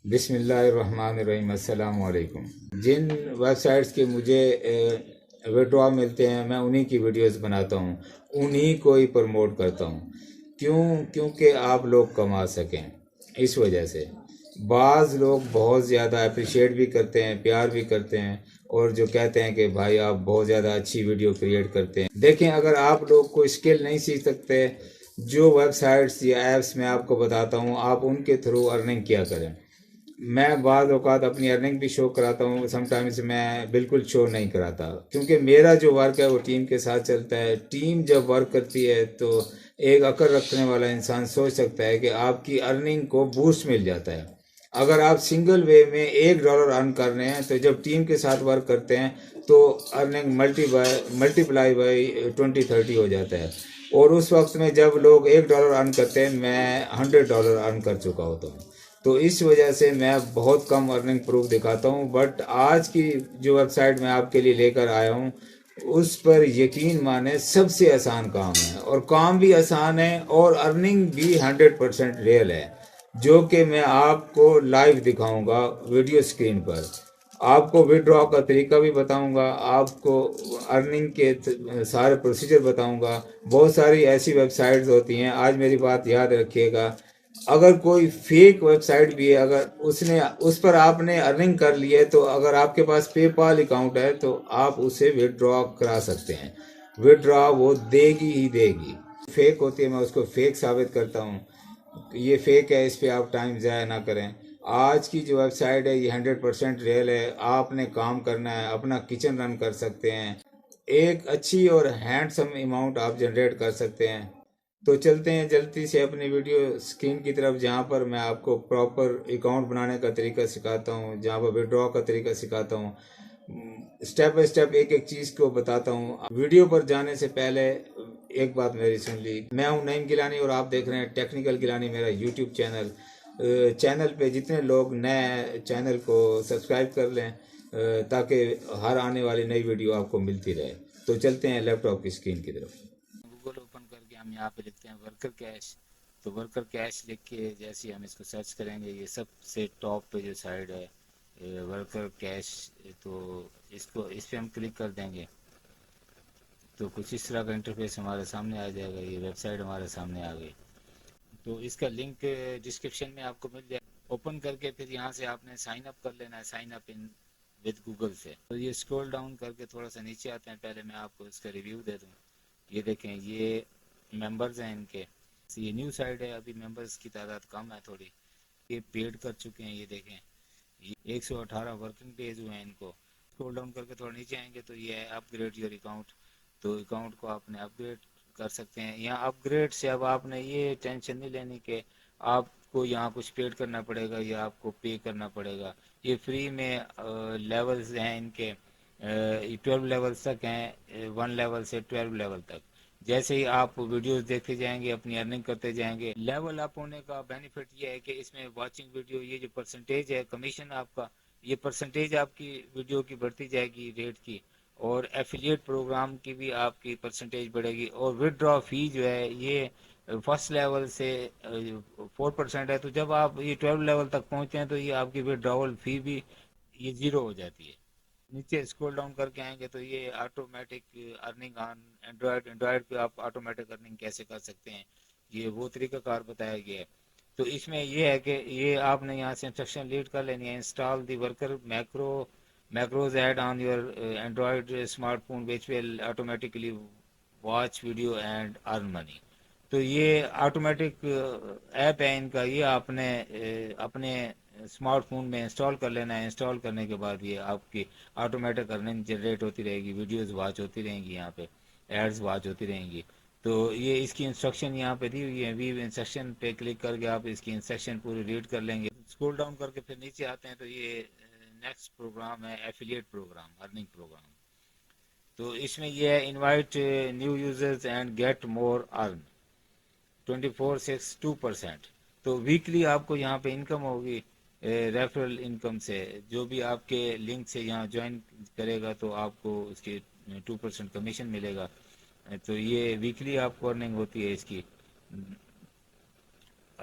بسم اللہ الرحمن الرحیم۔ السلام علیکم۔ جن ویب سائٹس کے مجھے وڈرا ملتے ہیں میں انہی کی ویڈیوز بناتا ہوں، انہی کو ہی پروموٹ کرتا ہوں۔ کیونکہ آپ لوگ کما سکیں۔ اس وجہ سے بعض لوگ بہت زیادہ اپریشیٹ بھی کرتے ہیں، پیار بھی کرتے ہیں، اور جو کہتے ہیں کہ بھائی آپ بہت زیادہ اچھی ویڈیو کریٹ کرتے ہیں۔ دیکھیں، اگر آپ لوگ کوئی اسکل نہیں سیکھ سکتے، جو ویب سائٹس یا ایپس میں آپ کو بتاتا ہوں آپ ان کے تھرو ارننگ کیا کریں۔ میں بعض اوقات اپنی ارننگ بھی شو کراتا ہوں، سم ٹائمز میں بالکل شو نہیں کراتا، کیونکہ میرا جو ورک ہے وہ ٹیم کے ساتھ چلتا ہے۔ ٹیم جب ورک کرتی ہے تو ایک عقل رکھنے والا انسان سوچ سکتا ہے کہ آپ کی ارننگ کو بوسٹ مل جاتا ہے۔ اگر آپ سنگل وے میں $1 ارن کر رہے ہیں تو جب ٹیم کے ساتھ ورک کرتے ہیں تو ارننگ ملٹی پلائی بائی 20-30 ہو جاتا ہے، اور اس وقت میں جب لوگ $1 ارن کرتے ہیں میں $100 ارن کر چکا ہوتا ہوں۔ تو اس وجہ سے میں بہت کم ارننگ پروف دکھاتا ہوں، بٹ آج کی جو ویب سائٹ میں آپ کے لیے لے کر آیا ہوں اس پر یقین مانیں سب سے آسان کام ہے، اور کام بھی آسان ہے اور ارننگ بھی 100% ریئل ہے، جو کہ میں آپ کو لائیو دکھاؤں گا ویڈیو سکرین پر۔ آپ کو وڈرا کا طریقہ بھی بتاؤں گا، آپ کو ارننگ کے سارے پروسیجر بتاؤں گا۔ بہت ساری ایسی ویب سائٹس ہوتی ہیں، آج میری بات یاد رکھیے گا، اگر کوئی فیک ویب سائٹ بھی ہے، اگر اس پر آپ نے ارننگ کر لی ہے تو اگر آپ کے پاس پے پال اکاؤنٹ ہے تو آپ اسے وڈرا کرا سکتے ہیں۔ وڈرا وہ دے گی ہی دے گی۔ فیک ہوتی ہے میں اس کو فیک ثابت کرتا ہوں، یہ فیک ہے، اس پہ آپ ٹائم ضائع نہ کریں۔ آج کی جو ویب سائٹ ہے یہ 100% ریئل ہے۔ آپ نے کام کرنا ہے، اپنا کچن رن کر سکتے ہیں، ایک اچھی اور ہینڈسم اماؤنٹ آپ جنریٹ کر سکتے ہیں۔ تو چلتے ہیں جلدی سے اپنی ویڈیو سکرین کی طرف، جہاں پر میں آپ کو پراپر اکاؤنٹ بنانے کا طریقہ سکھاتا ہوں، جہاں پر وڈرا کا طریقہ سکھاتا ہوں، سٹیپ بائی سٹیپ ایک ایک چیز کو بتاتا ہوں۔ ویڈیو پر جانے سے پہلے ایک بات میری سن لی، میں ہوں نعیم گیلانی اور آپ دیکھ رہے ہیں ٹیکنیکل گیلانی، میرا یوٹیوب چینل۔ چینل پہ جتنے لوگ نئے چینل کو سبسکرائب کر لیں تاکہ ہر آنے والی نئی ویڈیو آپ کو ملتی رہے۔ تو چلتے ہیں لیپ ٹاپ کی اسکرین کی طرف۔ گوگل اوپن کر کے ہم یہاں پہ لکھتے ہیں ورکر کیش، تو ورکر کیش لکھ کے جیسے ہی ہم اس کو سرچ کریں گے یہ سب سے ٹاپ پہ جو سائڈ ہے ورکر کیش، تو اس پہ ہم کلک کر دیں گے تو کچھ اس طرح کا انٹرفیس ہمارے سامنے آ جائے گا۔ یہ ویب سائٹ ہمارے سامنے آ گئی، تو اس کا لنک ڈسکرپشن میں آپ کو مل جائے گا۔ اوپن کر کے پھر یہاں سے آپ نے سائن اپ کر لینا ہے، sign up in with Google سے۔ تو یہ اسکرول ڈاؤن کر کے تھوڑا سا نیچے آتے ہیں، پہلے میں آپ کو اس کا ریویو دے دوں۔ یہ دیکھیں، یہ ممبرز ہیں ان کے، یہ نیو سائٹ ہے، ابھی ممبرز کی تعداد کم ہے تھوڑی، یہ پیڈ کر چکے ہیں۔ یہ دیکھیں، یہ 118 ورکنگ ڈیز ہوئے ہیں ان کو۔ اسکرول ڈاؤن کر کے تھوڑا نیچے آئیں گے تو یہ ہے اپ گریڈ یور اکاؤنٹ، تو اکاؤنٹ کو آپ نے اپ گریڈ کر سکتے ہیں۔ یہاں اپ گریڈ سے اب آپ نے یہ ٹینشن نہیں لینی کہ آپ کو یہاں کچھ پیڈ کرنا پڑے گا یا آپ کو پے کرنا پڑے گا۔ یہ فری میں لیولز ہیں ان کے، 12 لیولز تک ہیں، 1 لیول سے 12 لیول تک۔ جیسے ہی آپ ویڈیوز دیکھتے جائیں گے اپنی ارننگ کرتے جائیں گے، لیول اپ ہونے کا بینیفٹ یہ ہے کہ اس میں واچنگ ویڈیو، یہ جو پرسنٹیج ہے کمیشن آپ کا، یہ پرسنٹیج آپ کی ویڈیو کی بڑھتی جائے گی ریٹ کی، اور ایفیلیٹ پروگرام کی بھی آپ کی پرسنٹیج بڑھے گی۔ اور ودرا فی جو ہے یہ فرسٹ لیول سے 4% ہے، تو جب آپ یہ 12 لیول تک پہنچتے ہیں تو یہ آپ کی ودراول فی بھی یہ 0 ہو جاتی ہے۔ نیچے اسکرول ڈاؤن کر کے آئیں گے تو یہ آٹومیٹک ارننگ آن اینڈرائڈ پہ آپ آٹومیٹک ارننگ کیسے کر سکتے ہیں، یہ وہ طریقہ کار بتایا گیا ہے۔ تو اس میں یہ ہے کہ یہ آپ نے یہاں سے انسٹرکشن لیڈ کر لینی ہے، install the worker macros add on your Android smartphone which will automatically watch video and earn money۔ تو یہ آٹومیٹک ایپ ہے ان کا، یہ آپ نے اپنے اسمارٹ فون میں انسٹال کر لینا ہے۔ انسٹال کرنے کے بعد یہ آپ کی آٹومیٹک ارننگ جنریٹ ہوتی رہے گی، ویڈیوز واچ ہوتی رہیں گی، یہاں پہ ایڈز واچ ہوتی رہیں گی۔ تو یہ اس کی انسٹرکشن یہاں پہ دی ہوئی ہے، ویو انسٹرکشن پہ کلک کر کے آپ اس کی انسٹرکشن پوری ریڈ کر لیں گے۔ اسکرول ڈاؤن کر کے پھر نیچے آتے ہیں تو یہ نیکسٹ پروگرام ہے ایفیلیٹ پروگرام، ارننگ پروگرام۔ تو اس میں یہ ہے invite new users and get more earn 24.62%۔ تو ویکلی آپ کو یہاں پہ انکم ہوگی ریفرل انکم سے، جو بھی آپ کے لنک سے یہاں جوائن کرے گا تو آپ کو اس کی 2% کمیشن ملے گا۔ تو یہ ویکلی آپ کو ارننگ ہوتی ہے اس کی۔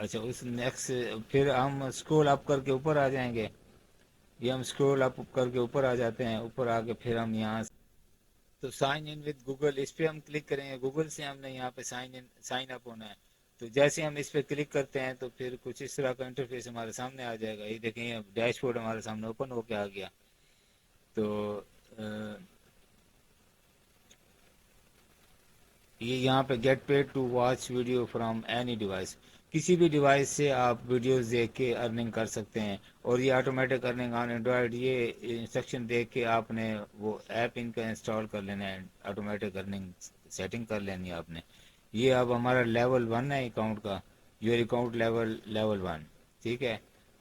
اچھا اس نیکسٹ پھر ہم اسکرول اپ کر کے اوپر آ جائیں گے. یہ ہم اسکرول اپ کر کے اوپر آ جاتے ہیں. اوپر آ کے پھر ہم یہاں تو سائن ان وتھ گوگل اس پہ ہم کلک کریں گے. گوگل سے ہم نے یہاں پہ سائن اپ ہونا ہے. تو جیسے ہم اس پہ کلک کرتے ہیں تو پھر کچھ اس طرح کا انٹرفیس ہمارے سامنے آ جائے گا. یہ دیکھیں یہ ڈیش بورڈ ہمارے سامنے اوپن ہو کے آ گیا. تو یہ یہاں پہ get paid to watch video from any device. کسی بھی ڈیوائس سے آپ ویڈیوز دیکھ کے ارننگ کر سکتے ہیں. اور یہ آٹومیٹک ارننگ آن اینڈرائڈ یہ انسٹرکشن دیکھ کے آپ نے وہ ایپ ان کا انسٹال کر لینا ہے. آٹومیٹک ارننگ سیٹنگ کر لینی ہے آپ نے. یہ اب ہمارا لیول 1 ہے اکاؤنٹ کا. یور اکاؤنٹ لیول 1 ٹھیک ہے.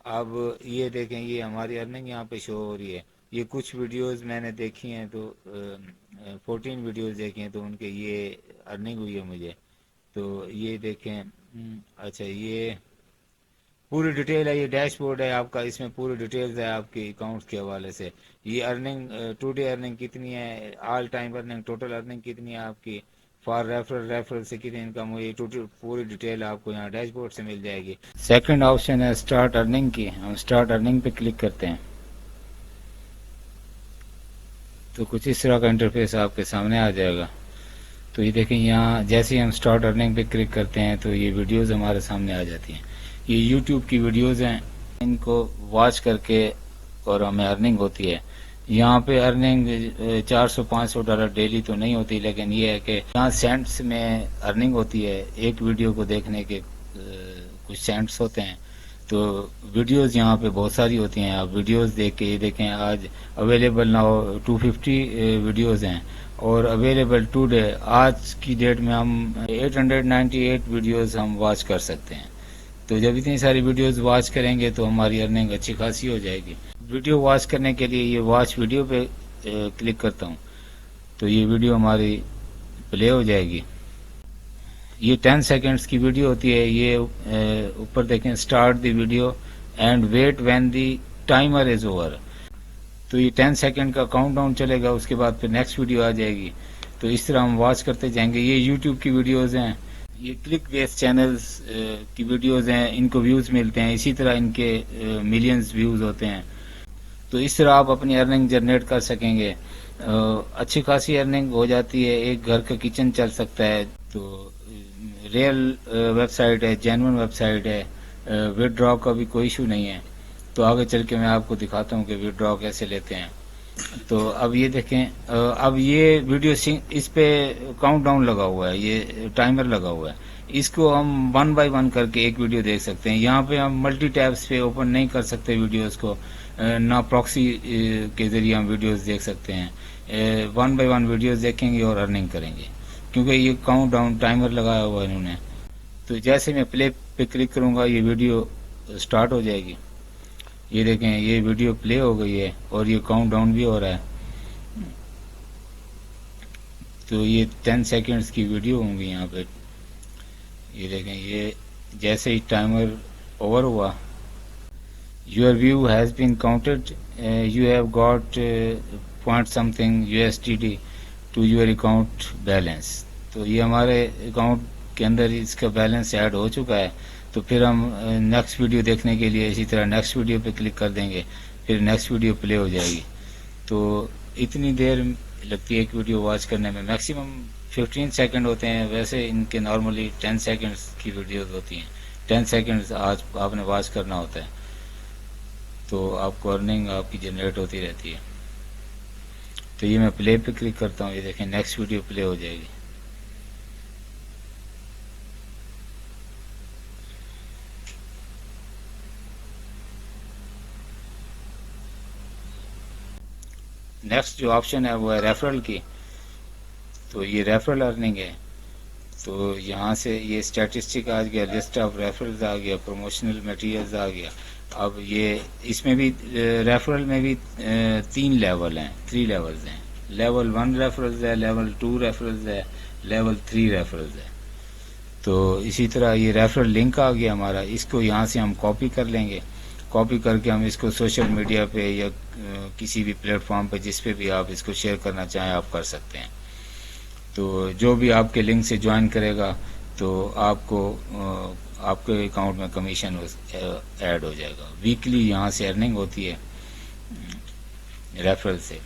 اب یہ دیکھیں یہ ہماری ارننگ یہاں پہ شو ہو رہی ہے. یہ کچھ ویڈیوز میں نے دیکھی ہیں تو 14 ویڈیوز دیکھی ہیں تو ان کے یہ ارننگ ہوئی ہے مجھے. تو یہ دیکھیں اچھا یہ پوری ڈیٹیل ہے. یہ ڈیش بورڈ ہے آپ کا. اس میں پوری ڈیٹیلز ہے آپ کے اکاؤنٹ کے حوالے سے. یہ ارننگ ٹو ڈے ارننگ کتنی ہے, all time earning, total earning کتنی ہے آپ کی, فار ریفرل سے کتنی انکم ہوئی, پوری ڈیٹیل آپ کو یہاں ڈیش بورڈ سے مل جائے گی. سیکنڈ آپشن ہے اسٹارٹ ارننگ کی. ہم اسٹارٹ ارننگ پہ کلک کرتے ہیں تو کچھ اس طرح کا انٹرفیس آپ کے سامنے آ جائے گا. تو یہ دیکھیں یہاں جیسے ہی ہم اسٹارٹ ارننگ پہ کلک کرتے ہیں تو یہ ویڈیوز ہمارے سامنے آ جاتی ہیں. یہ یوٹیوب کی ویڈیوز ہیں. ان کو واچ کر کے اور ہمیں ارننگ ہوتی ہے. یہاں پہ ارننگ $400-500 ڈیلی تو نہیں ہوتی, لیکن یہ ہے کہ یہاں سینٹس میں ارننگ ہوتی ہے. ایک ویڈیو کو دیکھنے کے کچھ سینٹس ہوتے ہیں. تو ویڈیوز یہاں پہ بہت ساری ہوتی ہیں. آپ ویڈیوز دیکھ کے یہ دیکھیں آج اویلیبل نہ ہو 250 ویڈیوز ہیں اور اویلیبل ٹو ڈے آج کی ڈیٹ میں ہم 898 ویڈیوز ہم واچ کر سکتے ہیں. تو جب اتنی ساری ویڈیوز واچ کریں گے تو ہماری ارننگ اچھی خاصی ہو جائے گی. ویڈیو واچ کرنے کے لیے یہ واچ ویڈیو پہ کلک کرتا ہوں تو یہ ویڈیو ہماری پلے ہو جائے گی. یہ 10 سیکنڈز کی ویڈیو ہوتی ہے. یہ اوپر دیکھیں start the video and wait when the timer is over. تو یہ 10 سیکنڈ کا کاؤنٹ ڈاؤن چلے گا. اس کے بعد پھر نیکسٹ ویڈیو آ جائے گی. تو اس طرح ہم واچ کرتے جائیں گے. یہ یوٹیوب کی ویڈیوز ہیں. یہ کلک بیس چینلز کی ویڈیوز ہیں. ان کو ویوز ملتے ہیں. اسی طرح ان کے ملینز ویوز ہوتے ہیں. تو اس طرح آپ اپنی ارننگ جنریٹ کر سکیں گے. اچھی خاصی ارننگ ہو جاتی ہے. ایک گھر کا کچن چل سکتا ہے. تو ریئل ویب سائٹ ہے, جینون ویب سائٹ ہے. وڈرا کا بھی کوئی ایشو نہیں ہے. تو آگے چل کے میں آپ کو دکھاتا ہوں کہ وڈرا کیسے لیتے ہیں. تو اب یہ دیکھیں اب یہ ویڈیو اس پہ کاؤنٹ ڈاؤن لگا ہوا ہے. یہ ٹائمر لگا ہوا ہے. اس کو ہم 1 بائی 1 کر کے ایک ویڈیو دیکھ سکتے ہیں. یہاں پہ ہم ملٹی ٹیبس پہ اوپن نہیں کر سکتے ویڈیوز کو. نہ پراکسی کے ذریعے ہم ویڈیوز دیکھ سکتے ہیں. 1 بائی 1 ویڈیوز دیکھیں گے اور ارننگ کریں گے کیونکہ یہ کاؤنٹ ڈاؤن ٹائمر لگایا ہوا ہے انہوں نے. تو جیسے میں پلے پہ کلک کروں گا یہ ویڈیو سٹارٹ ہو جائے گی. یہ دیکھیں یہ ویڈیو پلے ہو گئی ہے اور یہ کاؤنٹ ڈاؤن بھی ہو رہا ہے. تو یہ 10 سیکنڈز کی ویڈیو ہوں گی یہاں پہ. یہ دیکھیں یہ جیسے ہی ٹائمر اوور ہوا your view has been counted you have got point something USDT to your account balance. تو یہ ہمارے اکاؤنٹ کے اندر اس کا بیلنس ایڈ ہو چکا ہے. تو پھر ہم نیکسٹ ویڈیو دیکھنے کے لیے اسی طرح نیکسٹ ویڈیو پہ کلک کر دیں گے. پھر نیکسٹ ویڈیو پلے ہو جائے گی. تو اتنی دیر لگتی ہے ایک ویڈیو واچ کرنے میں. میکسیمم 15 سیکنڈ ہوتے ہیں. ویسے ان کے نارملی 10 سیکنڈز کی ویڈیوز ہوتی ہیں. 10 سیکنڈز آج آپ نے واچ کرنا ہوتا ہے تو آپ کو ارننگ آپ کی جنریٹ ہوتی رہتی ہے. تو یہ میں پلے پہ کلک کرتا ہوں. یہ دیکھیں نیکسٹ ویڈیو پلے ہو جائے گی. نیکسٹ جو آپشن ہے وہ ہے ریفرل کی. تو یہ ریفرل ارننگ ہے. تو یہاں سے یہ اسٹیٹسٹک آ گیا, لسٹ آف ریفرلز آ گیا, پروموشنل میٹیریلز آ گیا. اب یہ اس میں بھی ریفرل میں بھی 3 لیول ہیں, 3 لیولز ہیں. لیول 1 ریفرلز ہے, لیول 2 ریفرلز ہے, لیول 3 ریفرلز ہے. تو اسی طرح یہ ریفرل لنک آ گیا ہمارا. اس کو یہاں سے ہم کاپی کر لیں گے. کاپی کر کے ہم اس کو سوشل میڈیا پہ یا کسی بھی پلیٹ فارم پہ جس پہ بھی آپ اس کو شیئر کرنا چاہیں آپ کر سکتے ہیں. تو جو بھی آپ کے لنک سے جوائن کرے گا تو آپ کو آپ کے اکاؤنٹ میں کمیشن ایڈ ہو جائے گا. ویکلی یہاں سے ارننگ ہوتی ہے ریفرل سے.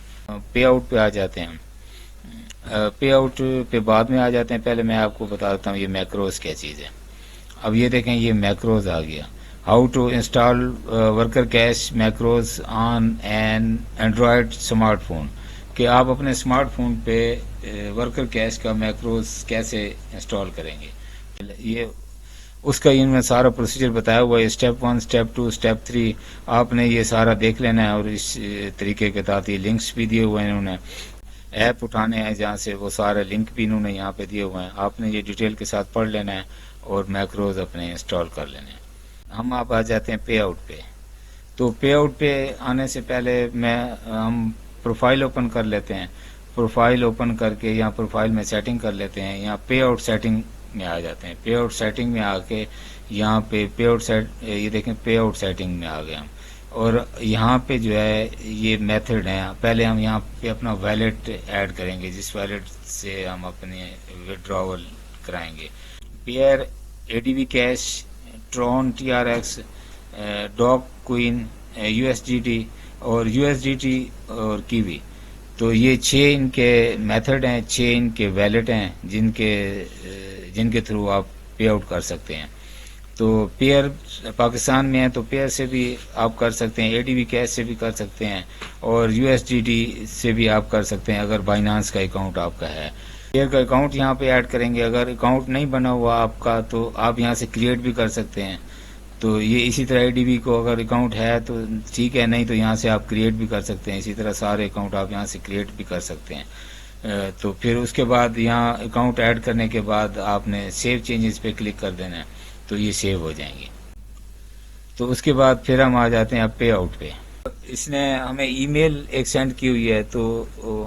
پے آؤٹ پہ آ جاتے ہیں. پے آؤٹ پہ بعد میں آ جاتے ہیں. پہلے میں آپ کو بتا دیتا ہوں یہ میکروز کیا چیز ہے. اب یہ دیکھیں یہ میکروز آ گیا. How to install Worker Cash macros on an Android smartphone, کہ آپ اپنے اسمارٹ فون پہ ورکر کیش کا میکروز کیسے انسٹال کریں گے. یہ اس کا ان میں سارا پروسیجر بتایا ہوا ہے. اسٹیپ 1، اسٹیپ 2، اسٹیپ 3 آپ نے یہ سارا دیکھ لینا ہے. اور اس طریقے کے تحت یہ لنکس بھی دیے ہوئے ہیں. انہوں نے ایپ اٹھانے ہیں جہاں سے وہ سارے لنک بھی انہوں نے یہاں پہ دیے ہوئے ہیں. آپ نے یہ ڈیٹیل کے ساتھ پڑھ لینا ہے اور میکروز اپنے انسٹال کر لینے ہیں. ہم آپ آ جاتے ہیں پے آؤٹ پہ. تو پے آؤٹ پہ آنے سے پہلے ہم پروفائل اوپن کر لیتے ہیں. پروفائل اوپن کر کے یہاں پروفائل میں سیٹنگ کر لیتے ہیں. یہاں پے آؤٹ سیٹنگ میں آ جاتے ہیں. پے آؤٹ سیٹنگ میں آ کے یہاں پہ پے آؤٹ یہ دیکھیں پے آؤٹ سیٹنگ میں آ گئے ہم. اور یہاں پہ جو ہے یہ میتھڈ ہیں. پہلے ہم یہاں پہ اپنا ویلٹ ایڈ کریں گے جس ویلٹ سے ہم اپنے وڈراول کرائیں گے. Payeer, A D B cash, tron TRX، doge coin, USDT اور USDT اور کیوی. تو یہ 6 ان کے میتھڈ ہیں، 6 ان کے ویلٹ ہیں جن کے تھرو آپ پے آؤٹ کر سکتے ہیں. تو پیئر پاکستان میں ہے تو پیئر سے بھی آپ کر سکتے ہیں، ADB کیش سے بھی کر سکتے ہیں اور USDT سے بھی آپ کر سکتے ہیں اگر بائنانس کا اکاؤنٹ آپ کا ہے. پیئر کا اکاؤنٹ یہاں پہ ایڈ کریں گے. اگر اکاؤنٹ نہیں بنا ہوا آپ کا تو آپ یہاں سے کریٹ بھی کر سکتے ہیں. تو یہ اسی طرح ADB کو اگر اکاؤنٹ ہے تو ٹھیک ہے، نہیں تو یہاں سے آپ کریٹ بھی کر سکتے ہیں. اسی طرح سارے اکاؤنٹ آپ یہاں سے کریٹ بھی کر سکتے ہیں. تو پھر اس کے بعد یہاں اکاؤنٹ ایڈ کرنے کے بعد آپ نے سیو چینجز پہ کلک کر دینا ہے تو یہ سیو ہو جائیں گے. تو اس کے بعد پھر ہم آ جاتے ہیں اب پے آؤٹ پہ. اس نے ہمیں ای میل ایک سینڈ کی ہوئی ہے تو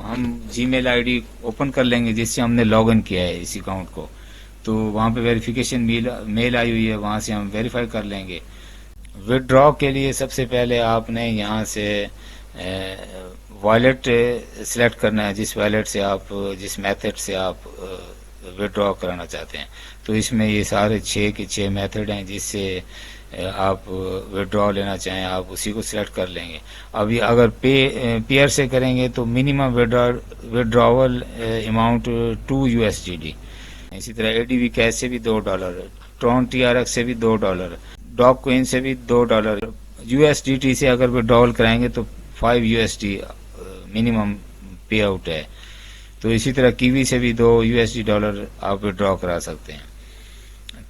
ہم Gmail ID اوپن کر لیں گے جس سے ہم نے لاگ ان کیا ہے اس اکاؤنٹ کو. تو وہاں پہ ویریفیکیشن میل آئی ہوئی ہے، وہاں سے ہم ویریفائی کر لیں گے. وڈرا کے لیے سب سے پہلے آپ نے یہاں سے والیٹ سلیکٹ کرنا ہے، جس والیٹ سے آپ جس میتھڈ سے آپ وڈرا کرانا چاہتے ہیں. تو اس میں یہ سارے 6 کے 6 میتھڈ ہیں جس سے آپ وڈرا لینا چاہیں آپ اسی کو سلیکٹ کر لیں گے. ابھی اگر پیئر سے کریں گے تو منیمم وڈراول اماؤنٹ 2 USDT. اسی طرح ADB کیش سے بھی $2، ٹرون TRX سے بھی $2، ڈاگ کوئن سے بھی $2. USDT سے اگر وڈراول کرائیں گے تو 5 USD منیمم پے آؤٹ ہے. تو اسی طرح کیوی سے بھی $2 آپ وڈرا کرا سکتے ہیں.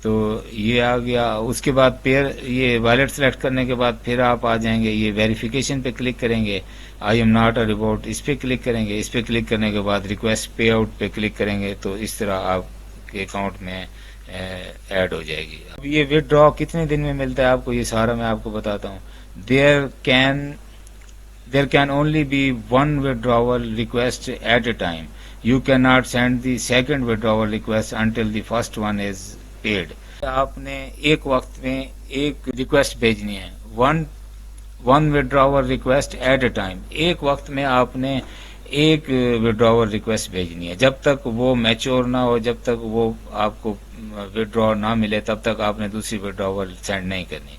تو یہ آ گیا. اس کے بعد یہ والیٹ سلیکٹ کرنے کے بعد پھر آپ آ جائیں گے یہ ویریفیکیشن پہ کلک کریں گے. I'm not a robot اس پہ کلک کریں گے. اس پہ کلک کرنے کے بعد ریکویسٹ پے آؤٹ پہ کلک کریں گے تو اس طرح آپ کے اکاؤنٹ میں ایڈ ہو جائے گی. اب یہ وڈرا کتنے دن میں ملتا ہے آپ کو، یہ سارا میں آپ کو بتاتا ہوں. There can only be one withdrawal request at a time. You cannot send the second withdrawal request until the first one is paid. آپ نے ایک وقت میں ایک ریکویسٹ بھیجنی ہے. One withdrawal request at a time. ایک وقت میں آپ نے ایک withdrawal request بھیجنی ہے. جب تک وہ میچور نہ ہو، جب تک وہ آپ کو withdraw نہ ملے، تب تک آپ نے دوسری withdrawal سینڈ نہیں کرنی.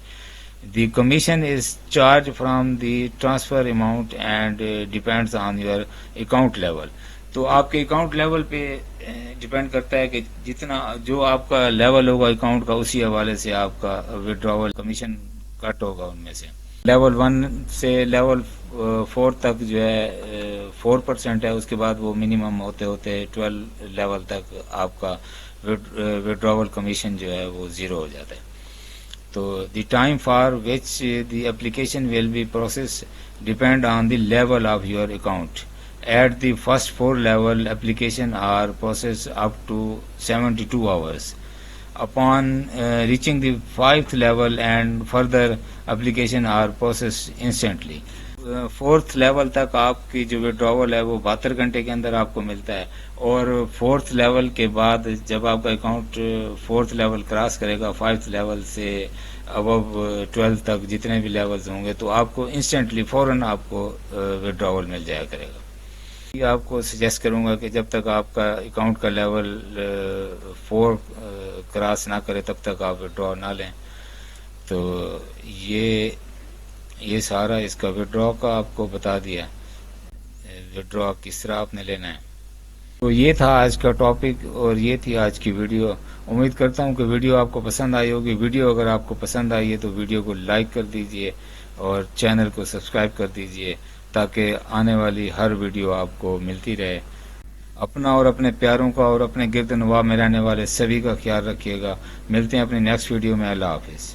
The commission is charged from the transfer amount and depends on your account level. تو آپ کے اکاؤنٹ لیول پہ ڈیپینڈ کرتا ہے کہ جتنا جو آپ کا لیول ہوگا اکاؤنٹ کا اسی حوالے سے آپ کا وڈراول کمیشن کٹ ہوگا ان میں سے. لیول 1 سے لیول 4 تک جو ہے 4% ہے. اس کے بعد وہ منیمم ہوتے ہوتے 12 لیول تک آپ کا وڈراول کمیشن جو ہے وہ 0 ہو جاتا ہے. تو the time for which the application will be processed depend on the level of your account. At the first 4 level, application are processed up to 72 hours. Upon reaching the 5th level and further, application are processed instantly. 4th level تک آپ کی جو وڈراول ہے وہ 72 گھنٹے کے اندر آپ کو ملتا ہے. اور 4th لیول کے بعد جب آپ کا اکاؤنٹ 4th لیول کراس کرے گا، 5th لیول سے ابو 12 تک جتنے بھی لیولز ہوں گے تو آپ کو انسٹنٹلی فوراً آپ کو وڈراول مل جایا کرے گا. آپ کو سجیسٹ کروں گا کہ جب تک آپ کا اکاؤنٹ کا لیول 4 کراس نہ کرے تب تک آپ وڈرا نہ لیں. تو یہ سارا اس کا وڈرا کا آپ کو بتا دیا، وڈرا کس طرح آپ نے لینا ہے. تو یہ تھا آج کا ٹاپک اور یہ تھی آج کی ویڈیو. امید کرتا ہوں کہ ویڈیو آپ کو پسند آئی ہوگی. ویڈیو اگر آپ کو پسند آئی ہے تو ویڈیو کو لائک کر دیجئے اور چینل کو سبسکرائب کر دیجئے تاکہ آنے والی ہر ویڈیو آپ کو ملتی رہے. اپنا اور اپنے پیاروں کا اور اپنے گرد نواح میں رہنے والے سبھی کا خیال رکھیے گا. ملتے ہیں اپنی نیکسٹ ویڈیو میں. اللہ حافظ.